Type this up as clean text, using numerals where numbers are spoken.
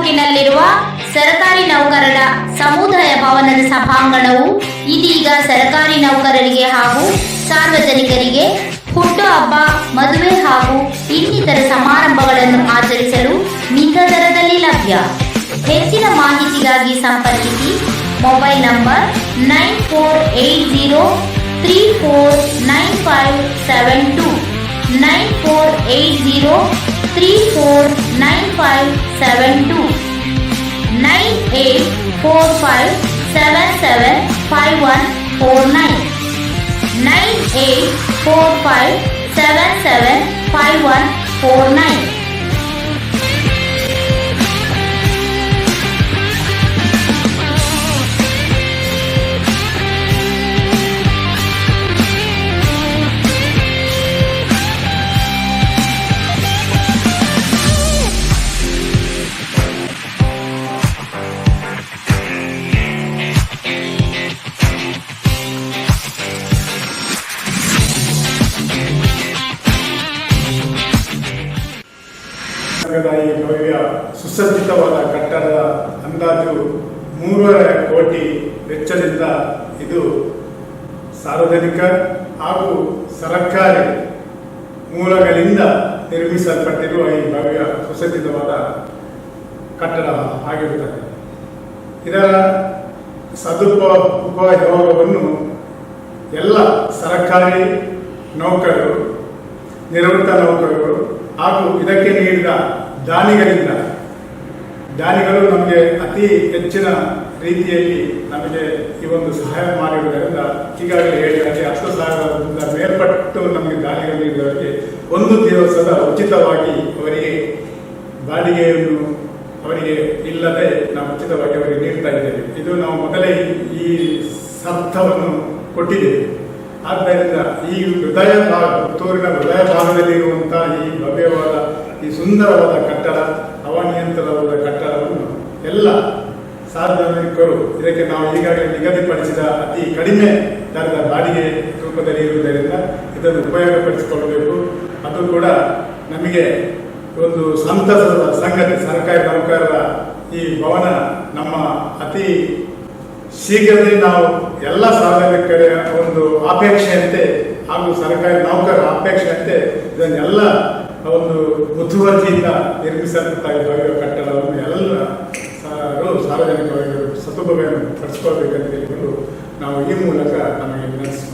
ತಾಲೂಕಿನಲ್ಲಿರುವ ಸರ್ಕಾರಿ ನೌಕರರ ಸಮುದಾಯ ಭವನದ ಸಭಾಂಗಣವು ಇದೀಗ ಸರ್ಕಾರಿ ನೌಕರರಿಗೆ ಹಾಗೂ ಸಾರ್ವಜನಿಕರಿಗೆ ಹುಟ್ಟುಹಬ್ಬ, ಮದುವೆ ಹಾಗೂ ಇನ್ನಿತರ ಸಮಾರಂಭಗಳನ್ನು ಆಚರಿಸಲು ಮಿತ ದರದಲ್ಲಿ ಲಭ್ಯ. ಹೆಚ್ಚಿನ ಮಾಹಿತಿಗಾಗಿ ಸಂಪರ್ಕಿಸಿ ಮೊಬೈಲ್ ನಂಬರ್ 9480349572 9480349572 9845775149 9845775149. ಈ ಭವ್ಯ ಸುಸಜ್ಜಿತವಾದ ಕಟ್ಟಡದ ಅಂದಾಜು 3.5 ಕೋಟಿ ವೆಚ್ಚದಿಂದ ಇದು ಸಾರ್ವಜನಿಕ ಹಾಗೂ ಸರ್ಕಾರಿ ಮೂಲಗಳಿಂದ ನಿರ್ಮಿಸಲ್ಪಟ್ಟಿರುವ ಈ ಭವ್ಯ ಸುಸಜ್ಜಿತವಾದ ಕಟ್ಟಡ ಆಗಿರುತ್ತದೆ. ಇದರ ಸದುಪಯೋಗವನ್ನು ಎಲ್ಲ ಸರ್ಕಾರಿ ನೌಕರರು, ನಿವೃತ್ತ ನೌಕರರು ಹಾಗೂ ಇದಕ್ಕೆ ನೀಡಿದ ದಾನಿಗಳು ನಮಗೆ ಅತಿ ಹೆಚ್ಚಿನ ರೀತಿಯಲ್ಲಿ ನಮಗೆ ಈ ಒಂದು ಸಹಾಯ ಮಾಡಿರುವುದರಿಂದ ಈಗಾಗಲೇ ಹೇಳಿದಂತೆ 10,000ರಿಂದ ಮೇಲ್ಪಟ್ಟು ನಮಗೆ ದಾನಿಗಳು ನೀಡಿದವರಿಗೆ ಒಂದು ದಿವಸದ ಉಚಿತವಾಗಿ ಅವರಿಗೆ ಬಾಡಿಗೆಯನ್ನು ಅವರಿಗೆ ಇಲ್ಲದೆ ನಾವು ಉಚಿತವಾಗಿ ಅವರಿಗೆ ನೀಡ್ತಾ ಇದ್ದೇವೆ. ಇದು ನಾವು ಮೊದಲೇ ಈ ಅರ್ಥವನ್ನು ಕೊಟ್ಟಿದ್ದೇವೆ. ಆದ್ದರಿಂದ ಈ ಪುತ್ತೂರಿನ ಹೃದಯ ಭಾಗದಲ್ಲಿರುವಂತಹ ಈ ಭವ್ಯವಾದ, ಈ ಸುಂದರವಾದ ಕಟ್ಟಡ, ಹವಾನಿಯಂತ್ರಣವಾದ ಕಟ್ಟಡವನ್ನು ಎಲ್ಲ ಸಾರ್ವಜನಿಕರು ಇದಕ್ಕೆ ನಾವು ಈಗಾಗಲೇ ನಿಗದಿಪಡಿಸಿದ ಅತಿ ಕಡಿಮೆ ದರದ ಬಾಡಿಗೆ ರೂಪದಲ್ಲಿ ಇರುವುದರಿಂದ ಇದನ್ನು ಉಪಯೋಗಪಡಿಸಿಕೊಳ್ಳಬೇಕು. ಅದು ಕೂಡ ನಮಗೆ ಒಂದು ಸಂತಸದ ಸಂಗತಿ. ಸರ್ಕಾರಿ ನೌಕರರ ಈ ಭವನ ನಮ್ಮ ಅತಿ ಶೀಘ್ರದಲ್ಲಿ ನಾವು ಎಲ್ಲ ಸಾರ್ವಜನಿಕರ ಒಂದು ಅಪೇಕ್ಷೆಯಂತೆ ಹಾಗೂ ಸರ್ಕಾರಿ ನೌಕರರ ಅಪೇಕ್ಷೆಯಂತೆ ಇದನ್ನೆಲ್ಲ ಒಂದು ಮುತುವರ್ಜಿಯಿಂದ ನಿರ್ಮಿಸಲ್ಪಟ್ಟ ಭವ್ಯ ಕಟ್ಟಡವನ್ನು ಎಲ್ಲರೂ ಸಾರ್ವಜನಿಕವಾಗಿ ಸದುಪಯೋಗ ಪಡಿಸಿಕೊಳ್ಬೇಕಂತ ಹೇಳಿಕೊಂಡು ನಾವು ಈ ಮೂಲಕ ನಮಗೆ ವಿನಂತಿಸುತ್ತೇವೆ.